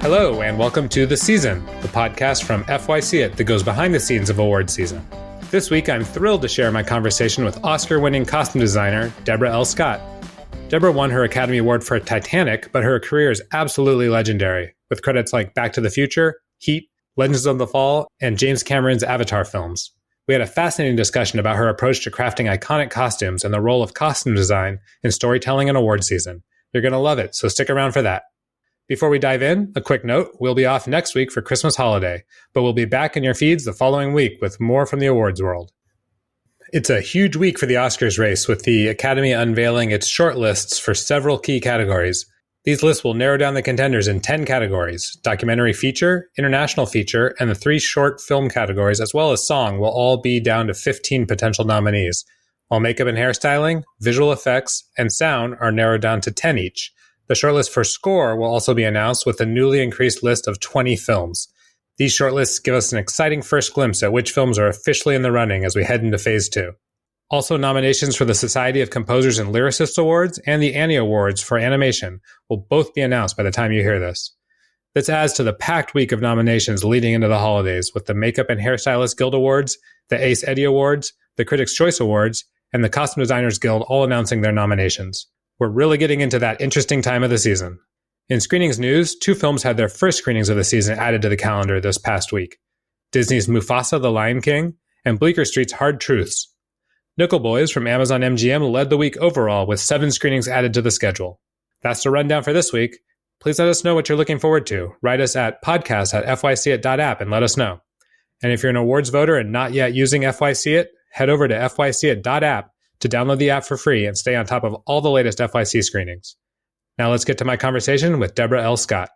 Hello, and welcome to The Season, the podcast from FYCit that goes behind the scenes of awards season. This week, I'm thrilled to share my conversation with Oscar-winning costume designer Deborah L. Scott. Deborah won her Academy Award for Titanic, but her career is absolutely legendary, with credits like Back to the Future, Heat, Legends of the Fall, and James Cameron's Avatar films. We had a fascinating discussion about her approach to crafting iconic costumes and the role of costume design in storytelling and award season. You're going to love it, so stick around for that. Before we dive in, a quick note, we'll be off next week for Christmas holiday, but we'll be back in your feeds the following week with more from the awards world. It's a huge week for the Oscars race, with the Academy unveiling its shortlists for several key categories. These lists will narrow down the contenders in 10 categories. Documentary feature, international feature, and the 3 short film categories, as well as song, will all be down to 15 potential nominees, while makeup and hairstyling, visual effects, and sound are narrowed down to 10 each. The shortlist for score will also be announced with a newly increased list of 20 films. These shortlists give us an exciting first glimpse at which films are officially in the running as we head into Phase 2. Also, nominations for the Society of Composers and Lyricists Awards and the Annie Awards for animation will both be announced by the time you hear this. This adds to the packed week of nominations leading into the holidays, with the Makeup and Hairstylist Guild Awards, the Ace Eddie Awards, the Critics' Choice Awards, and the Costume Designers Guild all announcing their nominations. We're really getting into that interesting time of the season. In screenings news, 2 films had their first screenings of the season added to the calendar this past week. Disney's Mufasa: The Lion King and Bleecker Street's Hard Truths. Nickel Boys from Amazon MGM led the week overall with 7 screenings added to the schedule. That's the rundown for this week. Please let us know what you're looking forward to. Write us at podcast@fycit.app and let us know. And if you're an awards voter and not yet using FYCit, head over to fycit.app to download the app for free and stay on top of all the latest FYC screenings. Now let's get to my conversation with Deborah L. Scott.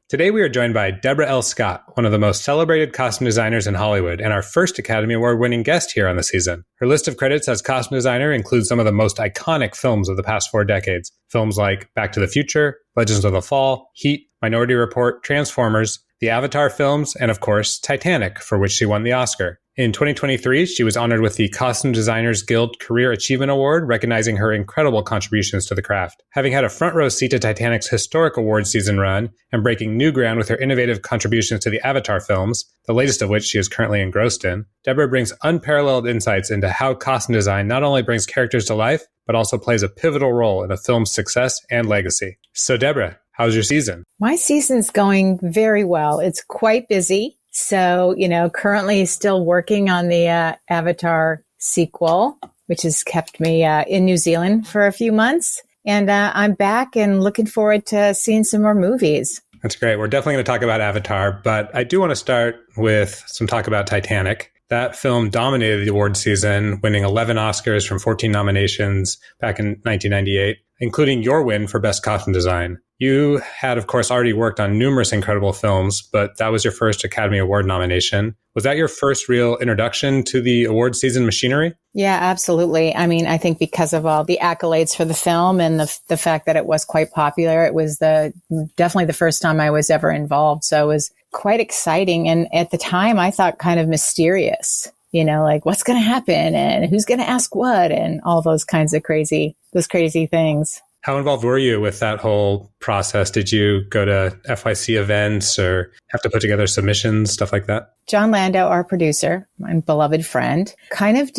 Today we are joined by Deborah L. Scott, one of the most celebrated costume designers in Hollywood and our first Academy Award-winning guest here on the season. Her list of credits as costume designer includes some of the most iconic films of the past 4 decades. Films like Back to the Future, Legends of the Fall, Heat, Minority Report, Transformers, the Avatar films, and of course, Titanic, for which she won the Oscar. In 2023, she was honored with the Costume Designers Guild Career Achievement Award, recognizing her incredible contributions to the craft. Having had a front row seat to Titanic's historic award season run and breaking new ground with her innovative contributions to the Avatar films, the latest of which she is currently engrossed in, Deborah brings unparalleled insights into how costume design not only brings characters to life, but also plays a pivotal role in a film's success and legacy. So Deborah, how's your season? My season's going very well. It's quite busy. So, currently still working on the Avatar sequel, which has kept me in New Zealand for a few months. And I'm back and looking forward to seeing some more movies. That's great. We're definitely going to talk about Avatar, but I do want to start with some talk about Titanic. That film dominated the award season, winning 11 Oscars from 14 nominations back in 1998, including your win for Best Costume Design. You had, of course, already worked on numerous incredible films, but that was your first Academy Award nomination. Was that your first real introduction to the award season machinery? Yeah, absolutely. I mean, I think because of all the accolades for the film and the fact that it was quite popular, it was definitely the first time I was ever involved. So it was quite exciting. And at the time, I thought kind of mysterious, like what's going to happen and who's going to ask what and all those kinds of crazy things. How involved were you with that whole process? Did you go to FYC events or have to put together submissions, stuff like that? John Landau, our producer, my beloved friend, kind of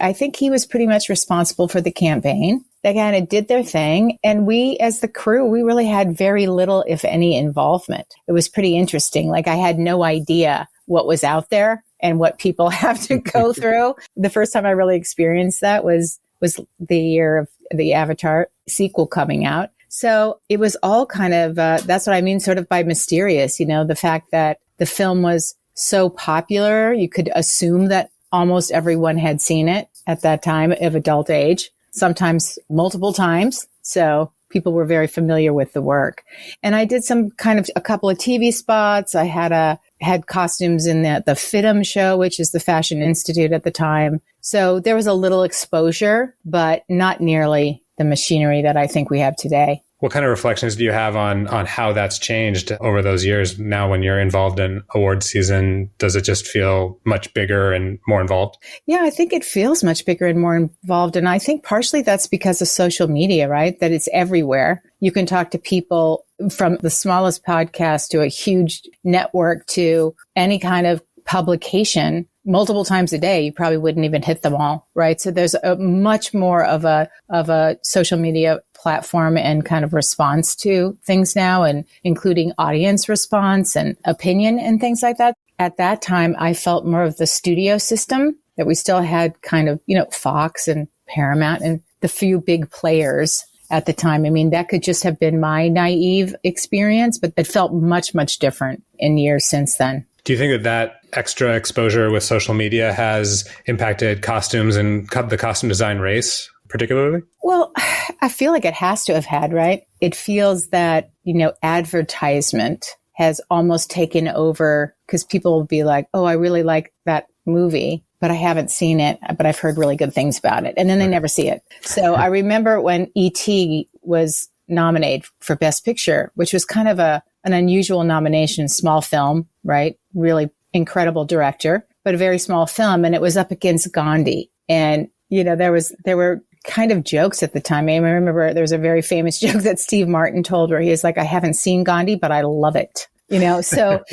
I think he was pretty much responsible for the campaign. They kind of did their thing. And we, as the crew, we really had very little, if any, involvement. It was pretty interesting. Like I had no idea what was out there and what people have to go through. The first time I really experienced that was the year of the Avatar sequel coming out. So it was all kind of, that's what I mean, sort of by mysterious, the fact that the film was so popular, you could assume that almost everyone had seen it at that time of adult age, sometimes multiple times. So people were very familiar with the work. And I did a couple of TV spots. I had costumes in the FITM show, which is the Fashion Institute at the time. So there was a little exposure, but not nearly the machinery that I think we have today. What kind of reflections do you have on how that's changed over those years? Now, when you're involved in award season, does it just feel much bigger and more involved? Yeah, I think it feels much bigger and more involved. And I think partially that's because of social media, right? That it's everywhere. You can talk to people from the smallest podcast to a huge network to any kind of publication multiple times a day. You probably wouldn't even hit them all, right? So there's a much more of a social media platform and kind of response to things now, and including audience response and opinion and things like that. At that time, I felt more of the studio system, that we still had kind of, Fox and Paramount and the few big players at the time. I mean, that could just have been my naive experience, but it felt much, much different in years since then. Do you think that extra exposure with social media has impacted costumes and the costume design race particularly? Well, I feel like it has to have had, right? It feels that, advertisement has almost taken over, because people will be like, oh, I really like that movie, but I haven't seen it, but I've heard really good things about it. And then they never see it. So I remember when E.T. was nominated for Best Picture, which was kind of an unusual nomination, small film, right? Really incredible director, but a very small film. And it was up against Gandhi. And, there were kind of jokes at the time. I remember there was a very famous joke that Steve Martin told where he was like, I haven't seen Gandhi, but I love it. So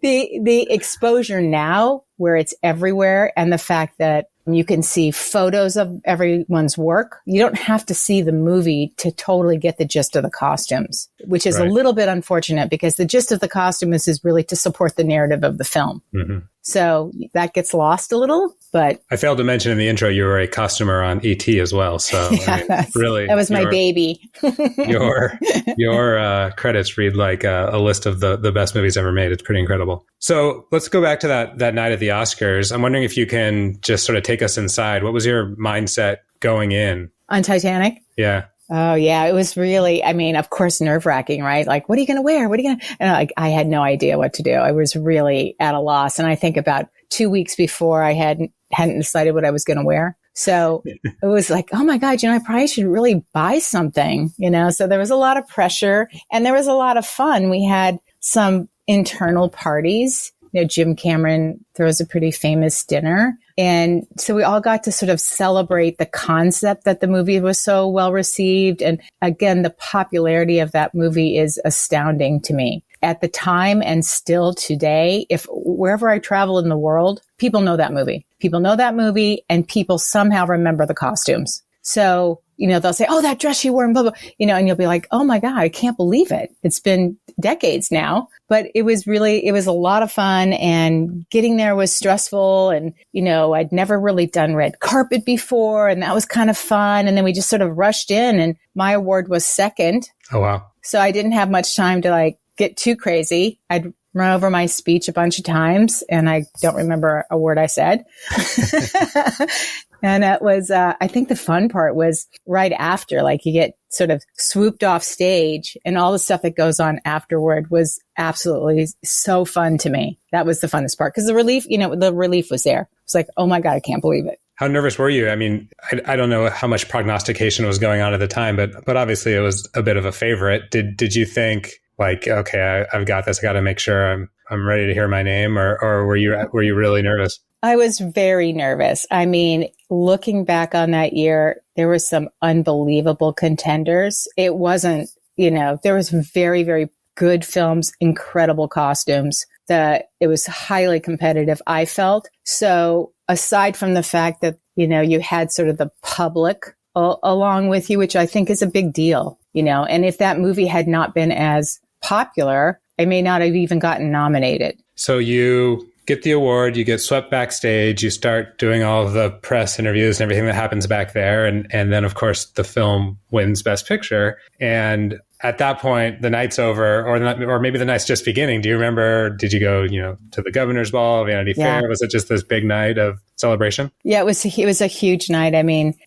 the exposure now where it's everywhere, and the fact that you can see photos of everyone's work. You don't have to see the movie to totally get the gist of the costumes, which is right. A little bit unfortunate, because the gist of the costumes is really to support the narrative of the film. Mm-hmm. So that gets lost a little, but I failed to mention in the intro, you were a costumer on E.T. as well. So really, that was my baby. your credits read like a list of the best movies ever made. It's pretty incredible. So let's go back to that night at the Oscars. I'm wondering if you can just sort of take us inside. What was your mindset going in? On Titanic? Yeah. Oh, yeah. It was really, of course, nerve-wracking, right? Like, what are you going to wear? What are you going to... And I had no idea what to do. I was really at a loss. And I think about 2 weeks before, I hadn't decided what I was going to wear. So it was like, oh my God, I probably should really buy something, So there was a lot of pressure and there was a lot of fun. We had some internal parties. Jim Cameron throws a pretty famous dinner. And so we all got to sort of celebrate the concept that the movie was so well received. And again, the popularity of that movie is astounding to me. At the time and still today, if wherever I travel in the world, people know that movie. People know that movie and people somehow remember the costumes. So, they'll say, oh, that dress she wore and blah, blah, and you'll be like, oh my God, I can't believe it. It's been decades now, but it was a lot of fun, and getting there was stressful. And, I'd never really done red carpet before, and that was kind of fun. And then we just sort of rushed in, and my award was second. Oh, wow. So I didn't have much time to get too crazy. I'd run over my speech a bunch of times, and I don't remember a word I said. And it was, I think the fun part was right after, you get sort of swooped off stage, and all the stuff that goes on afterward was absolutely so fun to me. That was the funnest part, because the relief was there. It's like, oh my God, I can't believe it. How nervous were you? I don't know how much prognostication was going on at the time, but obviously it was a bit of a favorite. Did you think okay, I've got this. I got to make sure I'm ready to hear my name, or were you really nervous? I was very nervous. Looking back on that year, there were some unbelievable contenders. It wasn't, there was very, very good films, incredible costumes. It was highly competitive, I felt. So aside from the fact that, you had sort of the public along with you, which I think is a big deal, and if that movie had not been as popular, I may not have even gotten nominated. So you get the award, you get swept backstage, you start doing all of the press interviews and everything that happens back there. And then, of course, the film wins Best Picture. And at that point, the night's over, or maybe the night's just beginning. Do you remember, did you go, to the Governor's Ball, Vanity Fair? Was it just this big night of celebration? Yeah, it was a huge night.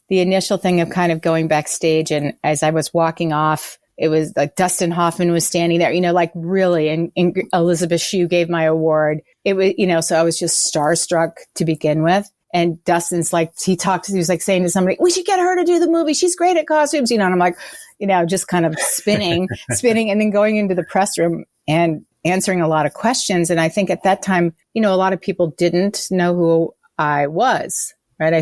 The initial thing of kind of going backstage, and as I was walking off, it was like Dustin Hoffman was standing there, really, and Elizabeth Shue gave my award. It was, so I was just starstruck to begin with. And Dustin's like, he was like saying to somebody, we should get her to do the movie. She's great at costumes, and I'm like, just kind of spinning, and then going into the press room and answering a lot of questions. And I think at that time, a lot of people didn't know who I was, right?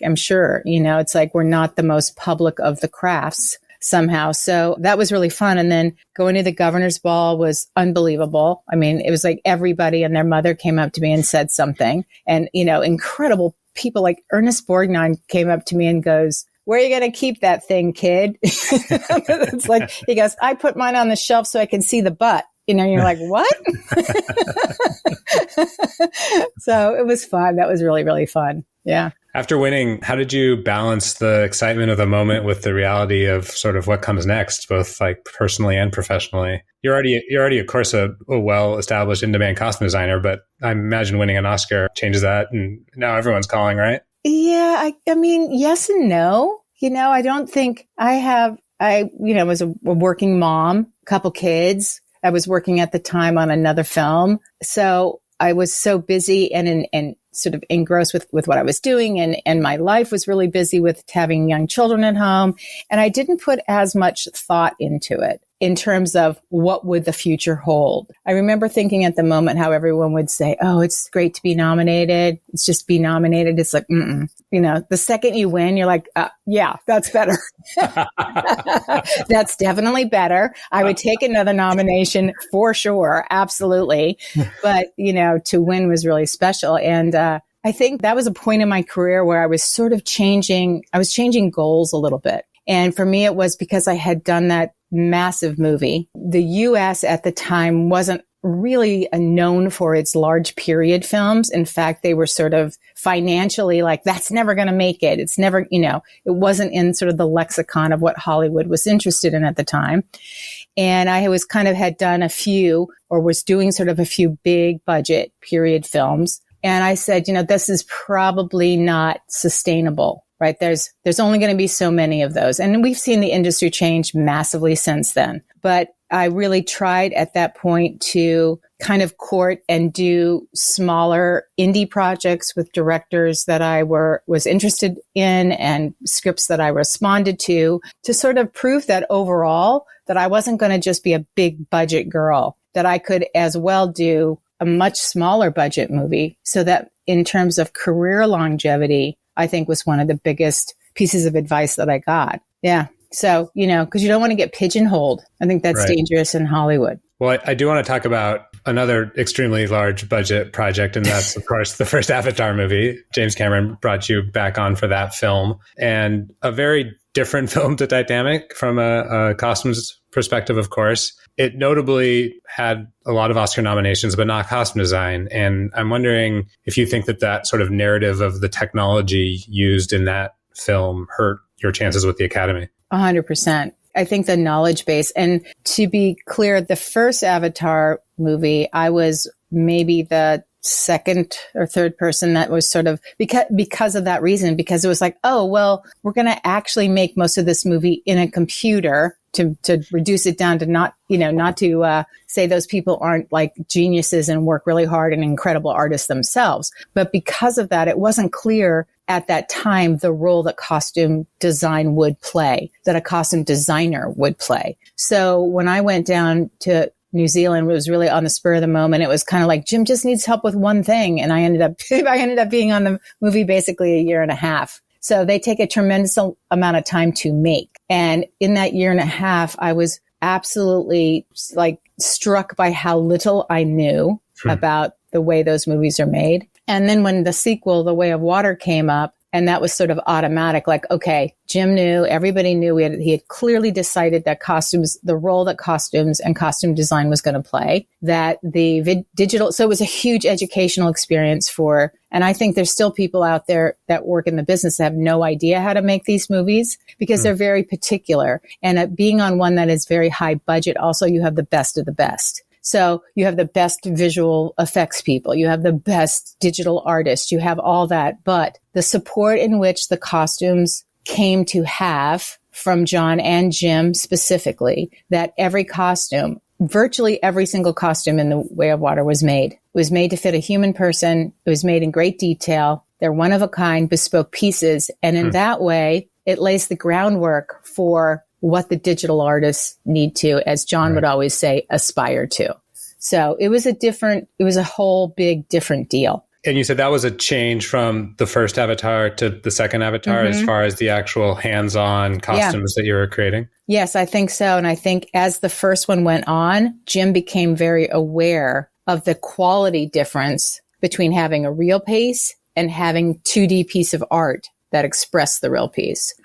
I'm sure, it's like, we're not the most public of the crafts somehow. So that was really fun. And then going to the governor's ball was unbelievable. I mean, it was like everybody and their mother came up to me and said something, and, incredible people like Ernest Borgnine came up to me and goes, where are you going to keep that thing, kid? It's like, he goes, I put mine on the shelf so I can see the butt. You're like, what? So it was fun. That was really, really fun. Yeah. After winning, how did you balance the excitement of the moment with the reality of sort of what comes next, both like personally and professionally? You're already, of course, a well-established in-demand costume designer, but I imagine winning an Oscar changes that, and now everyone's calling, right? Yeah, I mean, yes and no. I don't think I was a working mom, couple kids. I was working at the time on another film. So I was so busy and sort of engrossed with what I was doing. And my life was really busy with having young children at home. And I didn't put as much thought into it in terms of what would the future hold. I remember thinking at the moment how everyone would say, oh, it's great to be nominated. It's just be nominated. It's like, the second you win, you're like, yeah, that's better. That's definitely better. I would take another nomination for sure. Absolutely. But, to win was really special. And, I think that was a point in my career where I was sort of changing goals a little bit. And for me, it was because I had done that massive movie. The U.S. at the time wasn't really known for its large period films. In fact, they were sort of financially like, that's never going to make it. It's never, it wasn't in sort of the lexicon of what Hollywood was interested in at the time. And I had done was doing sort of a few big budget period films. And I said, this is probably not sustainable. Right. There's only going to be so many of those. And we've seen the industry change massively since then. But I really tried at that point to kind of court and do smaller indie projects with directors that I was interested in and scripts that I responded to sort of prove that overall that I wasn't going to just be a big budget girl, that I could as well do a much smaller budget movie, so that in terms of career longevity, I think was one of the biggest pieces of advice that I got. Yeah. So, because you don't want to get pigeonholed. I think that's dangerous in Hollywood. Well, I do want to talk about another extremely large budget project, and that's, of course, the first Avatar movie. James Cameron brought you back on for that film, and a very different film to Titanic from a costumes perspective, of course. It notably had a lot of Oscar nominations, but not costume design. And I'm wondering if you think that sort of narrative of the technology used in that film hurt your chances with the Academy. 100%. I think the knowledge base, and to be clear, the first Avatar movie, I was maybe the second or third person that was sort of because of that reason, because it was like, oh, well, we're going to actually make most of this movie in a computer to reduce it down to not to say those people aren't like geniuses and work really hard and incredible artists themselves. But because of that, it wasn't clear at that time the role that costume design would play, that a costume designer would play. So when I went down to New Zealand, it was really on the spur of the moment. It was kind of like, Jim just needs help with one thing. And I ended up being on the movie basically a year and a half. So they take a tremendous amount of time to make. And in that year and a half, I was absolutely like struck by how little I knew about the way those movies are made. And then when the sequel, The Way of Water, came up, and that was sort of automatic, like, okay, Jim knew, everybody knew, he had clearly decided that the role that costumes and costume design was going to play, that the digital, so it was a huge educational experience and I think there's still people out there that work in the business that have no idea how to make these movies because they're very particular. And being on one that is very high budget, also you have the best of the best. So you have the best visual effects people, you have the best digital artists, you have all that. But the support in which the costumes came to have from John and Jim specifically, that every costume, virtually every single costume in The Way of Water was made. It was made to fit a human person. It was made in great detail. They're one of a kind, bespoke pieces. And in that way, it lays the groundwork for what the digital artists need to, as John would always say, aspire to. So it was a whole big different deal. And you said that was a change from the first Avatar to the second Avatar as far as the actual hands-on costumes that you were creating? Yes, I think so. And I think as the first one went on, Jim became very aware of the quality difference between having a real piece and having 2D piece of art that expressed the real piece.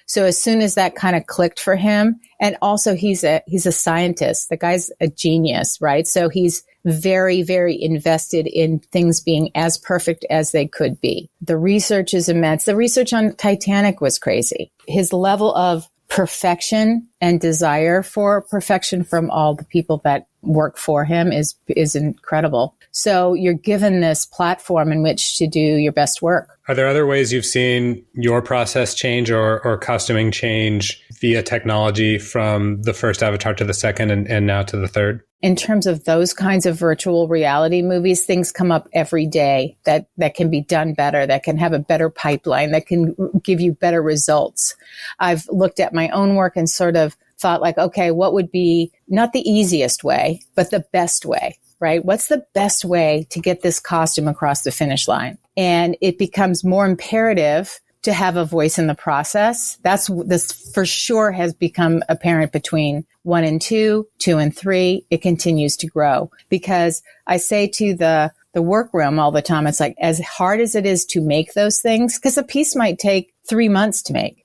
So as soon as that kind of clicked for him, and also he's a scientist, the guy's a genius, right? So he's very, very invested in things being as perfect as they could be. The research is immense. The research on Titanic was crazy. His level of perfection and desire for perfection from all the people that work for him is incredible. So you're given this platform in which to do your best work. Are there other ways you've seen your process change or costuming change via technology from the first Avatar to the second and now to the third? In terms of those kinds of virtual reality movies, things come up every day that can be done better, that can have a better pipeline, that can give you better results. I've looked at my own work and sort of thought like, okay, what would be not the easiest way, but the best way, right? What's the best way to get this costume across the finish line? And it becomes more imperative to have a voice in the process. This for sure has become apparent between 1 and 2, 2 and 3. It continues to grow because I say to the workroom all the time, it's like as hard as it is to make those things, because a piece might take 3 months to make,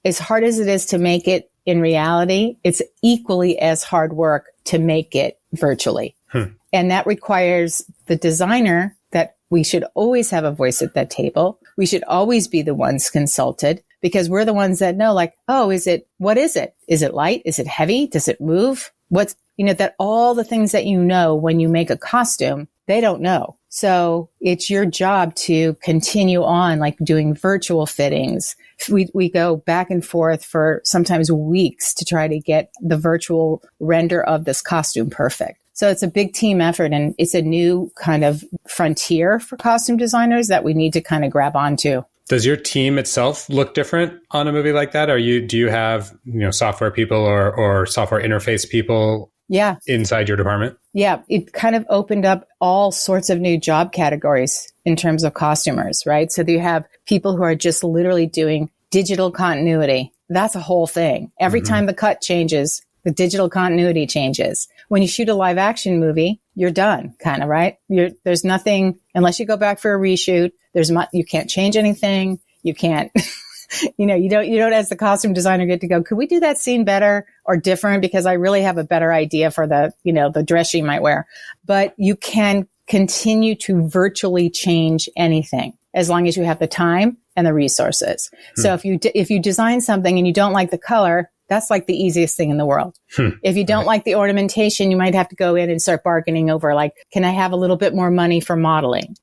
as hard as it is to make it in reality, it's equally as hard work to make it virtually. And that requires the designer that we should always have a voice at that table. We should always be the ones consulted because we're the ones that know like, oh, what is it? Is it light? Is it heavy? Does it move? That all the things that when you make a costume, they don't know. So it's your job to continue on like doing virtual fittings. We go back and forth for sometimes weeks to try to get the virtual render of this costume perfect. So it's a big team effort and it's a new kind of frontier for costume designers that we need to kind of grab onto. Does your team itself look different on a movie like that? Do you have, software people or software interface people inside your department? Yeah, it kind of opened up all sorts of new job categories in terms of costumers, right? So you have people who are just literally doing digital continuity. That's a whole thing. Every time the cut changes, the digital continuity changes. When you shoot a live action movie, you're done, kind of, right? There's nothing, unless you go back for a reshoot, you can't change anything. You can't, you don't as the costume designer get to go, could we do that scene better or different? Because I really have a better idea for the dress she might wear. But you can continue to virtually change anything as long as you have the time and the resources. So if you design something and you don't like the color, that's like the easiest thing in the world. If you don't like the ornamentation, you might have to go in and start bargaining over like, can I have a little bit more money for modeling?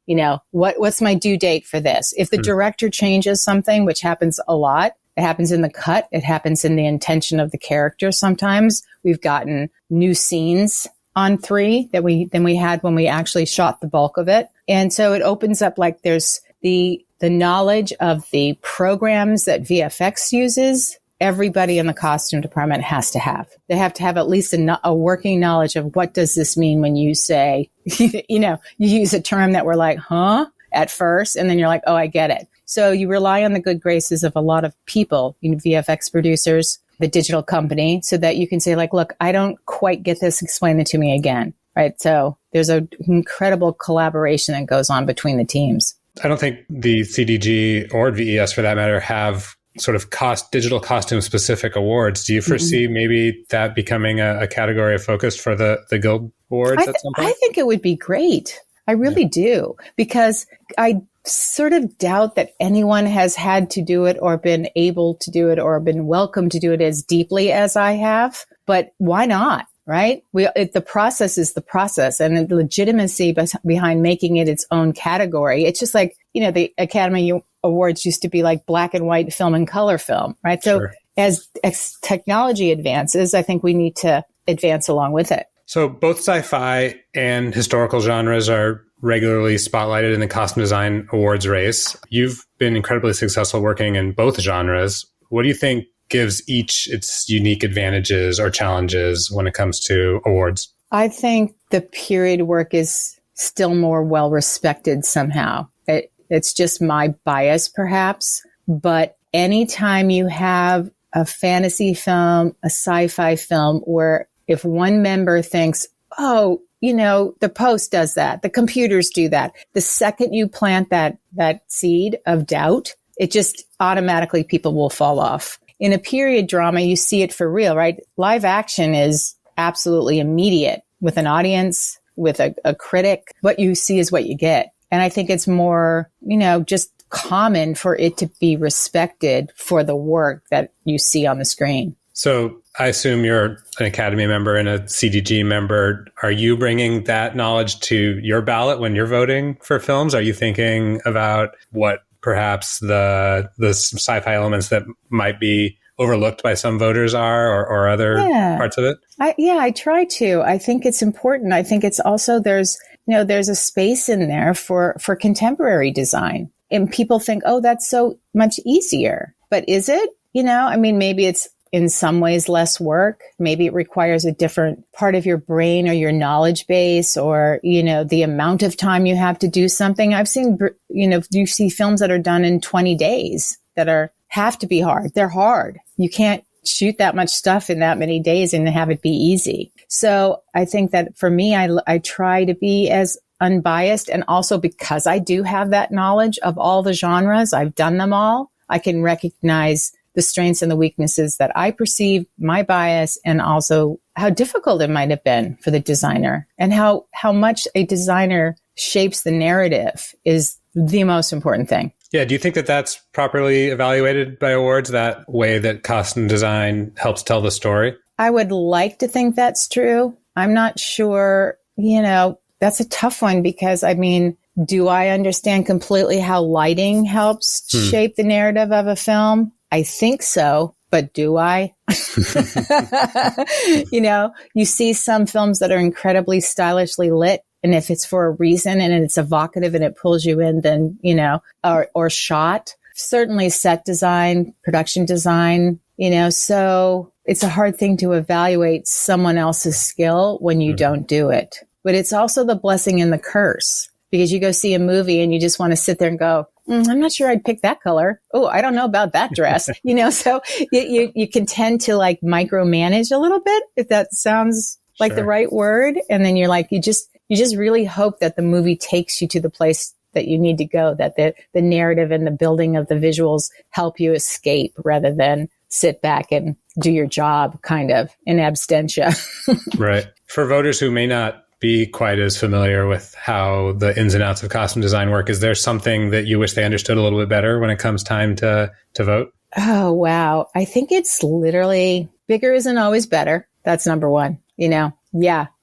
What's my due date for this? If the director changes something, which happens a lot, it happens in the cut, it happens in the intention of the character. Sometimes we've gotten new scenes on 3 than we had when we actually shot the bulk of it. And so it opens up like there's the knowledge of the programs that VFX uses. Everybody in the costume department has to have. They have to have at least a working knowledge of what does this mean when you say, you use a term that we're like, huh, at first, and then you're like, oh, I get it. So you rely on the good graces of a lot of people, VFX producers, the digital company, so that you can say like, look, I don't quite get this. Explain it to me again, right? So there's an incredible collaboration that goes on between the teams. I don't think the CDG or VES for that matter have sort of digital costume specific awards. Do you foresee maybe that becoming a category of focus for the Guild Awards at some point? I think it would be great. I really do, because I sort of doubt that anyone has had to do it or been able to do it or been welcome to do it as deeply as I have. But why not? Right? The process is the process, and the legitimacy behind making it its own category. It's just like, the Academy Awards used to be like black and white film and color film, right? So as technology advances, I think we need to advance along with it. So both sci-fi and historical genres are regularly spotlighted in the costume design awards race. You've been incredibly successful working in both genres. What do you think gives each its unique advantages or challenges when it comes to awards? I think the period work is still more well respected somehow. It's just my bias, perhaps. But anytime you have a fantasy film, a sci-fi film, where if one member thinks, oh, the Post does that, the computers do that, the second you plant that seed of doubt, it just automatically people will fall off. In a period drama, you see it for real, right? Live action is absolutely immediate with an audience, with a critic. What you see is what you get. And I think it's more, just common for it to be respected for the work that you see on the screen. So I assume you're an Academy member and a CDG member. Are you bringing that knowledge to your ballot when you're voting for films? Are you thinking about what perhaps the sci-fi elements that might be overlooked by some voters are or other parts of it? I try to. I think it's important. I think it's also there's a space in there for contemporary design. And people think, oh, that's so much easier. But is it? Maybe it's in some ways less work. Maybe it requires a different part of your brain or your knowledge base or, the amount of time you have to do something. I've seen, you see films that are done in 20 days that have to be hard. They're hard. You can't shoot that much stuff in that many days and have it be easy. So I think that for me, I try to be as unbiased. And also because I do have that knowledge of all the genres, I've done them all. I can recognize the strengths and the weaknesses that I perceive, my bias, and also how difficult it might have been for the designer and how much a designer shapes the narrative is the most important thing. Yeah. Do you think that that's properly evaluated by awards, that way that costume design helps tell the story? I would like to think that's true. I'm not sure, that's a tough one because, do I understand completely how lighting helps shape the narrative of a film? I think so, but do I? You see some films that are incredibly stylishly lit. And if it's for a reason and it's evocative and it pulls you in, then, or shot, certainly set design, production design, so it's a hard thing to evaluate someone else's skill when you don't do it. But it's also the blessing and the curse because you go see a movie and you just want to sit there and go, I'm not sure I'd pick that color. Oh, I don't know about that dress. So you can tend to like micromanage a little bit, if that sounds like the right word. And then you're like, you just really hope that the movie takes you to the place that you need to go, that the narrative and the building of the visuals help you escape rather than sit back and do your job kind of in absentia. Right. For voters who may not be quite as familiar with how the ins and outs of costume design work, is there something that you wish they understood a little bit better when it comes time to vote? Oh, wow. I think it's literally bigger isn't always better. That's number one. Yeah,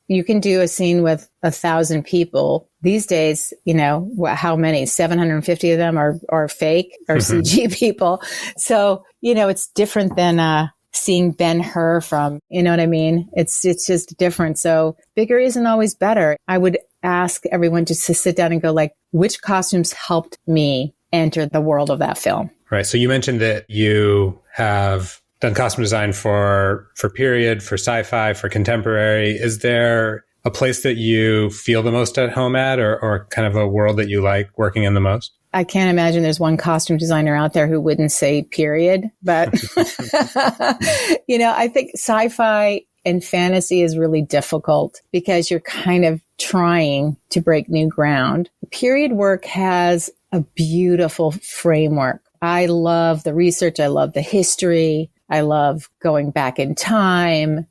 you can do a scene with 1,000 people. These days, how many? 750 of them are fake or CG people. So, it's different than seeing Ben-Hur from, you know what I mean? It's just different. So bigger isn't always better. I would ask everyone just to sit down and go like, which costumes helped me enter the world of that film? Right. So you mentioned that you have done costume design for period, for sci-fi, for contemporary. Is there a place that you feel the most at home at or kind of a world that you like working in the most? I can't imagine there's one costume designer out there who wouldn't say period, but I think sci-fi and fantasy is really difficult because you're kind of trying to break new ground. Period work has a beautiful framework. I love the research. I love the history. I love going back in time,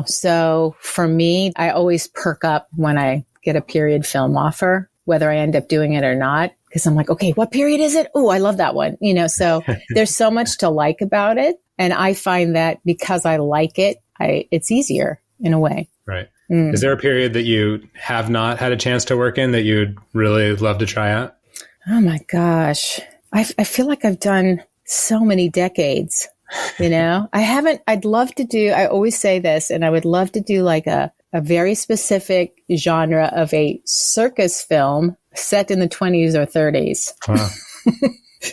so for me, I always perk up when I get a period film offer, whether I end up doing it or not. Because I'm like, okay, what period is it? Oh, I love that one. So there's so much to like about it. And I find that because I like it, it's easier in a way. Right. Is there a period that you have not had a chance to work in that you'd really love to try out? Oh my gosh. I feel like I've done so many decades, I always say this, and I would love to do like a a very specific genre of a circus film set in the 20s or 30s. Wow.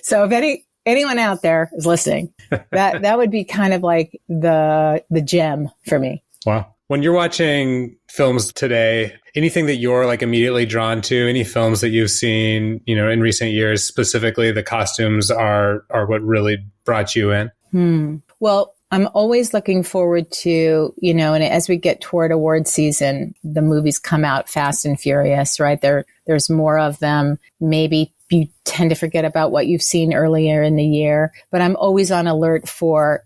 So if anyone out there is listening, that would be kind of like the gem for me. Wow. When you're watching films today, anything that you're like immediately drawn to, any films that you've seen, in recent years, specifically the costumes are what really brought you in? Well, I'm always looking forward to, and as we get toward award season, the movies come out fast and furious, right? There's more of them. Maybe you tend to forget about what you've seen earlier in the year, but I'm always on alert for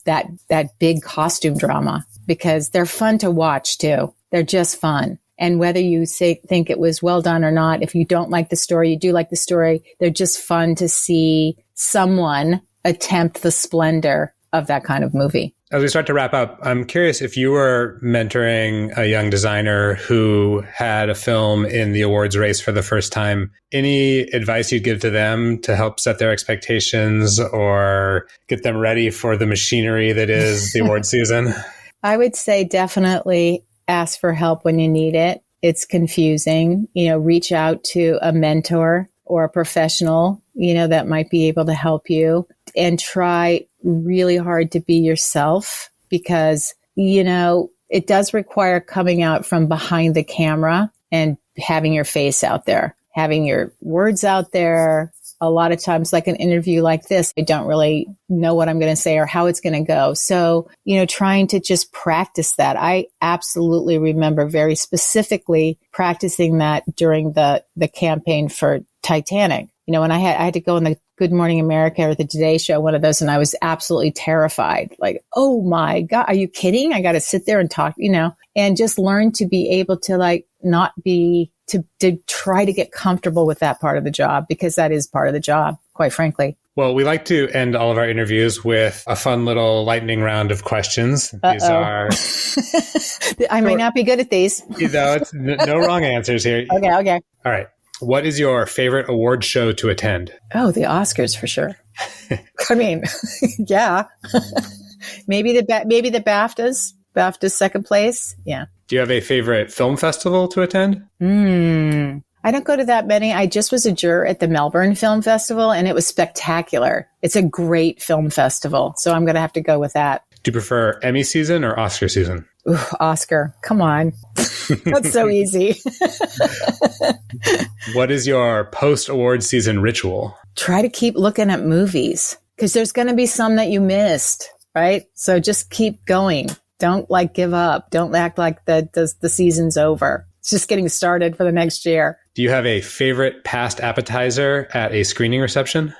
that big costume drama because they're fun to watch too. They're just fun. And whether you think it was well done or not, if you don't like the story, you do like the story, they're just fun to see someone attempt the splendor of that kind of movie. As we start to wrap up, I'm curious if you were mentoring a young designer who had a film in the awards race for the first time, any advice you'd give to them to help set their expectations or get them ready for the machinery that is the award season? I would say definitely ask for help when you need it. It's confusing. Reach out to a mentor or a professional, that might be able to help you, and try really hard to be yourself because, it does require coming out from behind the camera and having your face out there, having your words out there. A lot of times, like an interview like this, I don't really know what I'm going to say or how it's going to go. So, trying to just practice that. I absolutely remember very specifically practicing that during the campaign for Titanic. When I had to go on the Good Morning America or the Today Show, one of those, and I was absolutely terrified. Like, oh my God, are you kidding? I got to sit there and talk, and just learn to be able to not be, to try to get comfortable with that part of the job, because that is part of the job, quite frankly. Well, we like to end all of our interviews with a fun little lightning round of questions. These are... I may not be good at these. It's no wrong answers here. Okay. All right. What is your favorite award show to attend? Oh, the Oscars for sure. I mean, yeah. maybe the BAFTAs. BAFTA's second place. Yeah. Do you have a favorite film festival to attend? I don't go to that many. I just was a juror at the Melbourne Film Festival, and it was spectacular. It's a great film festival, so I'm going to have to go with that. Do you prefer Emmy season or Oscar season? Ooh, Oscar. Come on. That's so easy. What is your post-award season ritual? Try to keep looking at movies because there's going to be some that you missed, right? So just keep going. Don't give up. Don't act like the season's over. It's just getting started for the next year. Do you have a favorite past appetizer at a screening reception?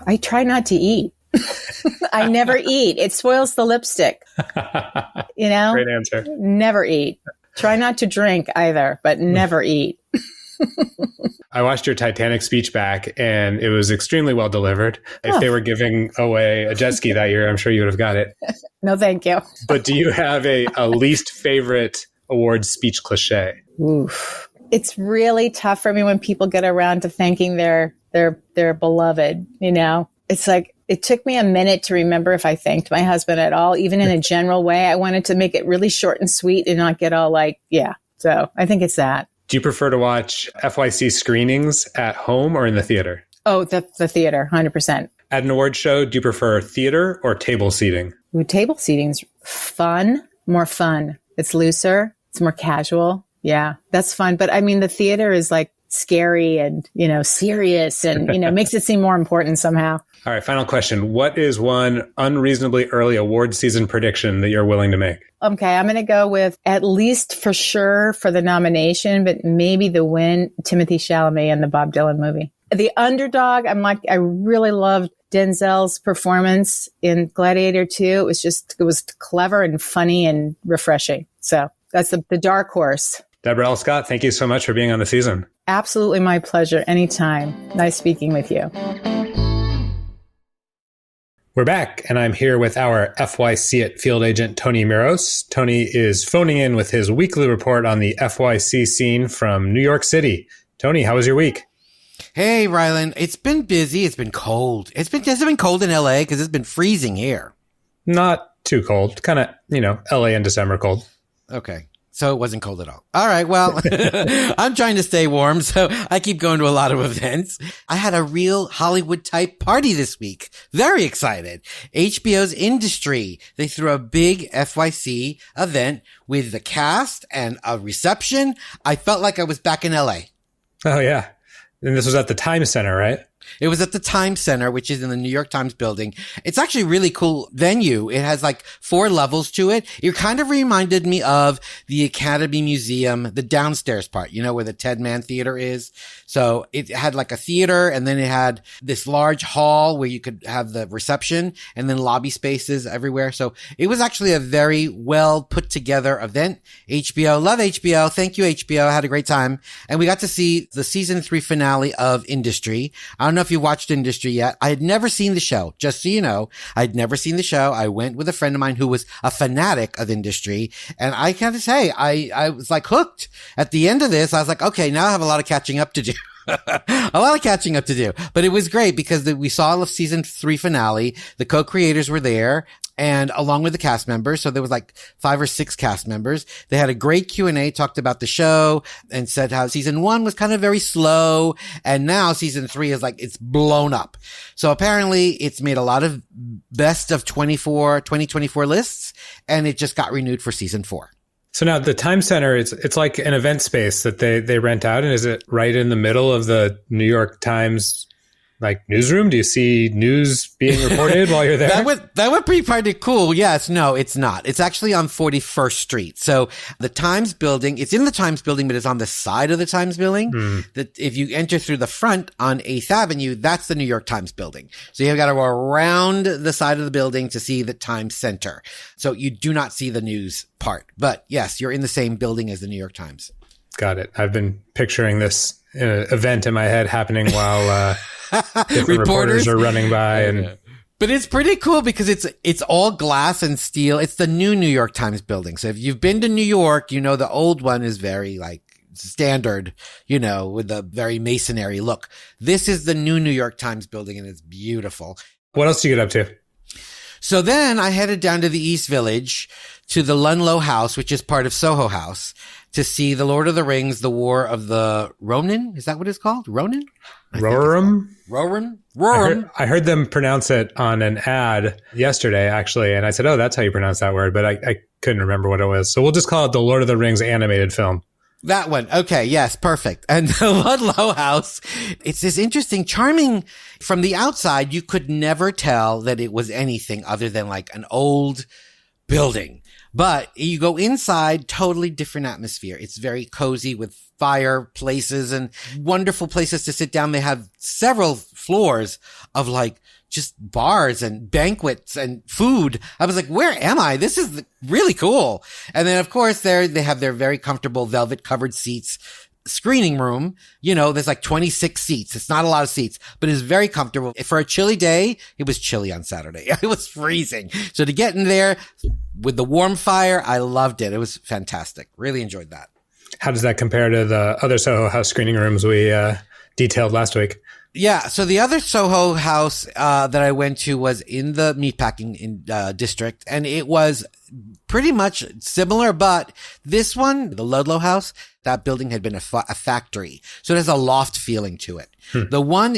I try not to eat. I never eat. It spoils the lipstick. Great answer. Never eat. Try not to drink either, but never eat. I watched your Titanic speech back and it was extremely well delivered. If they were giving away a jet ski that year, I'm sure you would have got it. No, thank you. But do you have a least favorite award speech cliche? Oof. It's really tough for me when people get around to thanking their beloved, It's like, it took me a minute to remember if I thanked my husband at all, even in a general way. I wanted to make it really short and sweet and not get all So I think it's that. Do you prefer to watch FYC screenings at home or in the theater? Oh, the theater, 100%. At an award show, do you prefer theater or table seating? Ooh, table seating's more fun. It's looser. It's more casual. Yeah, that's fun. But I mean, the theater is scary and, serious and, makes it seem more important somehow. All right, final question. What is one unreasonably early award season prediction that you're willing to make? Okay, I'm going to go with at least for sure for the nomination, but maybe the win, Timothée Chalamet in the Bob Dylan movie. The underdog, I really loved Denzel's performance in Gladiator 2. It was clever and funny and refreshing. So that's the dark horse. Deborah L. Scott, thank you so much for being on the season. Absolutely my pleasure. Anytime. Nice speaking with you. We're back, and I'm here with our FYCit field agent, Tony Miros. Tony is phoning in with his weekly report on the FYC scene from New York City. Tony, how was your week? Hey, Ryland. It's been busy. It's been cold. Has it been cold in LA? Because it's been freezing here. Not too cold. Kind of, LA in December cold. Okay. So it wasn't cold at all. All right. Well, I'm trying to stay warm, so I keep going to a lot of events. I had a real Hollywood type party this week. Very excited. HBO's Industry. They threw a big FYC event with the cast and a reception. I felt like I was back in LA. Oh, yeah. And this was at the Times Center, right? It was at the Times Center, which is in the New York Times building. It's actually a really cool venue. It has like 4 levels to it. It kind of reminded me of the Academy Museum, the downstairs part, you know, where the Ted Mann Theater is. So it had like a theater, and then it had this large hall where you could have the reception, and then lobby spaces everywhere. So it was actually a very well put together event. HBO, love HBO. Thank you, HBO. I had a great time. And we got to see the season 3 finale of Industry. I don't know if you watched Industry yet. I had never seen the show. Just so you know, I'd never seen the show. I went with a friend of mine who was a fanatic of Industry. And I gotta say, I was like hooked. At the end of this, I was like, okay, now I have a lot of catching up to do. A lot of catching up to do. But it was great because we saw the season 3 finale. The co-creators were there, and along with the cast members. So there was like 5 or 6 cast members. They had a great Q&A, talked about the show, and said how season 1 was kind of very slow. And now season 3 is like, it's blown up. So apparently it's made a lot of best of 2024 lists, and it just got renewed for season 4. So now the Times Center, it's like an event space that they rent out. And is it right in the middle of the New York Times like newsroom? Do you see news being reported while you're there? That would be pretty cool. Yes. No, it's not. It's actually on 41st Street. So the Times building, it's in the Times building, but it's on the side of the Times building. That if you enter through the front on 8th Avenue, that's the New York Times building. So you've got to go around the side of the building to see the Times Center. So you do not see the news part, but yes, you're in the same building as the New York Times. Got it. I've been picturing this event in my head happening while different reporters are running by. And but it's pretty cool because it's all glass and steel. It's the new New York Times building. So if you've been to New York, you know the old one is very like standard, you know, with a very masonry look. This is the new New York Times building, and it's beautiful. What else do you get up to? So then I headed down to the East Village to the Ludlow House, which is part of Soho House, to see The Lord of the Rings, The War of the Ronin. Is that what it's called? Ronin? Roram? Roram. I heard them pronounce it on an ad yesterday, actually. And I said, oh, that's how you pronounce that word. But I couldn't remember what it was. So we'll just call it The Lord of the Rings animated film. That one. Okay. Yes. Perfect. And the Ludlow House, it's this interesting, charming, from the outside, you could never tell that it was anything other than like an old building. But you go inside, totally different atmosphere. It's very cozy with fireplaces and wonderful places to sit down. They have several floors of like just bars and banquets and food. I was like, where am I? This is really cool. And then of course they have their very comfortable velvet covered seats. Screening room, you know, there's like 26 seats. It's not a lot of seats, but it's very comfortable. For a chilly day, it was chilly on Saturday. It was freezing. So to get in there with the warm fire, I loved it. It was fantastic. Really enjoyed that. How does that compare to the other Soho House screening rooms we detailed last week? Yeah. So the other Soho House that I went to was in the meatpacking district, and it was pretty much similar, but this one, the Ludlow House, that building had been a factory. So it has a loft feeling to it. The one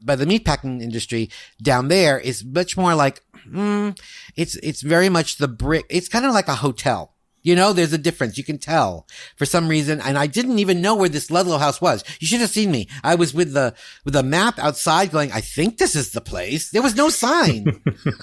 by the meatpacking industry down there is much more like, it's very much the brick. It's kind of like a hotel. You know, there's a difference. You can tell for some reason. And I didn't even know where this Ludlow House was. You should have seen me. I was with the map outside going, I think this is the place. There was no sign.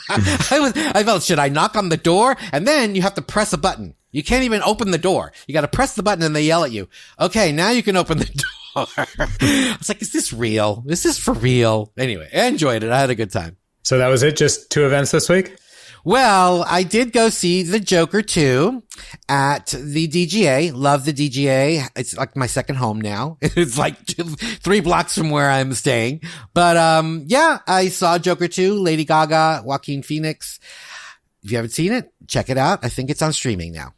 I felt, should I knock on the door? And then you have to press a button. You can't even open the door. You got to press the button and they yell at you. Okay, now you can open the door. I was like, is this real? Is this for real? Anyway, I enjoyed it. I had a good time. So that was it? Just 2 events this week? Well, I did go see The Joker 2 at the DGA. Love the DGA. It's like my second home now. It's like 3 blocks from where I'm staying. But, yeah, I saw Joker 2, Lady Gaga, Joaquin Phoenix. If you haven't seen it, check it out. I think it's on streaming now.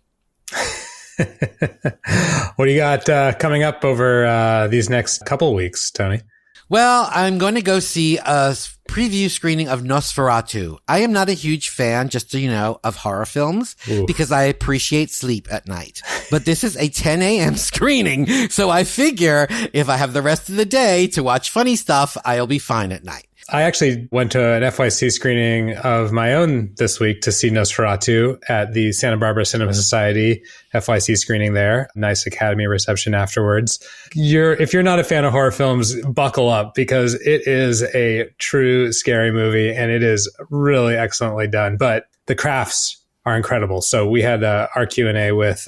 What do you got coming up over these next couple weeks, Tony? Well, I'm going to go see a preview screening of Nosferatu. I am not a huge fan, just so you know, of horror films because I appreciate sleep at night. But this is a 10 a.m. screening, so I figure if I have the rest of the day to watch funny stuff, I'll be fine at night. I actually went to an FYC screening of my own this week to see Nosferatu at the Santa Barbara Cinema Society FYC screening there. Nice Academy reception afterwards. If you're not a fan of horror films, buckle up because it is a true scary movie and it is really excellently done. But the crafts are incredible. So we had our Q&A with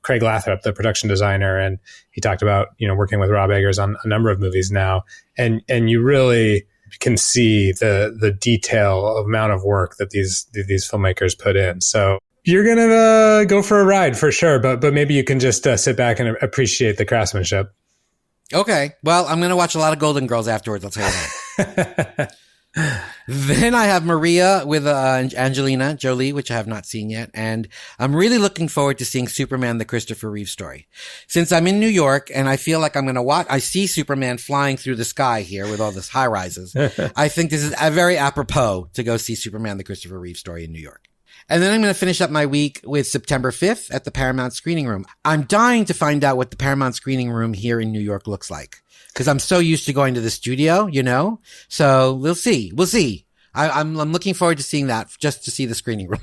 Craig Lathrop, the production designer, and he talked about, working with Rob Eggers on a number of movies now. And you really can see the detail amount of work that these filmmakers put in. So you're going to go for a ride for sure, but maybe you can just sit back and appreciate the craftsmanship. Okay. Well, I'm going to watch a lot of Golden Girls afterwards. I'll tell you that. Then I have Maria with Angelina Jolie, which I have not seen yet. And I'm really looking forward to seeing Superman, the Christopher Reeve story. Since I'm in New York and I feel like I'm going to watch, I see Superman flying through the sky here with all this high rises. I think this is very apropos to go see Superman, the Christopher Reeve story in New York. And then I'm going to finish up my week with September 5th at the Paramount Screening Room. I'm dying to find out what the Paramount Screening Room here in New York looks like. Because I'm so used to going to the studio, So we'll see. I'm looking forward to seeing that, just to see the screening room.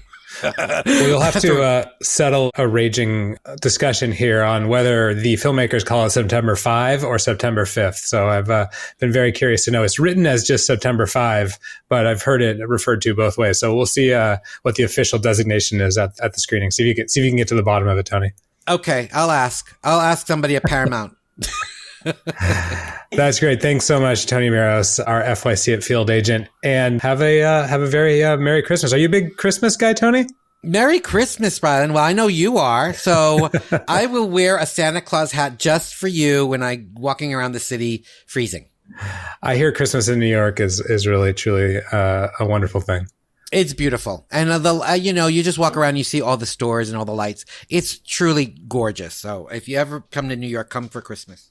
We'll have to settle a raging discussion here on whether the filmmakers call it September 5 or September 5th. So I've been very curious to know. It's written as just September 5, but I've heard it referred to both ways. So we'll see what the official designation is at the screening. See if you can get to the bottom of it, Tony. Okay, I'll ask somebody at Paramount. That's great. Thanks so much, Tony Miros, our FYCit field agent, and have a very Merry Christmas. Are you a big Christmas guy, Tony? Merry Christmas, Ryland. Well, I know you are, so I will wear a Santa Claus hat just for you when I'm walking around the city freezing. I hear Christmas in New York is really, truly a wonderful thing. It's beautiful. And, you just walk around, you see all the stores and all the lights. It's truly gorgeous. So if you ever come to New York, come for Christmas.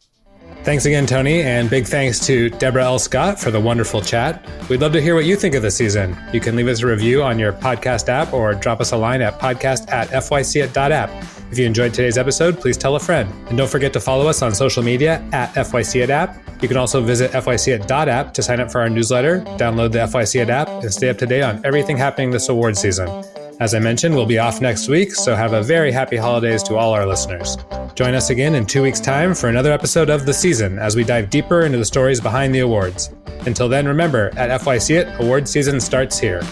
Thanks again, Tony, and big thanks to Deborah L. Scott for the wonderful chat. We'd love to hear what you think of the season. You can leave us a review on your podcast app or drop us a line at podcast@fycit.app. If you enjoyed today's episode, please tell a friend. And don't forget to follow us on social media at FYCit.app. You can also visit FYCit.app to sign up for our newsletter, download the FYCit app, and stay up to date on everything happening this award season. As I mentioned, we'll be off next week, so have a very happy holidays to all our listeners. Join us again in 2 weeks' time for another episode of The Season as we dive deeper into the stories behind the awards. Until then, remember, at FYCit, award season starts here.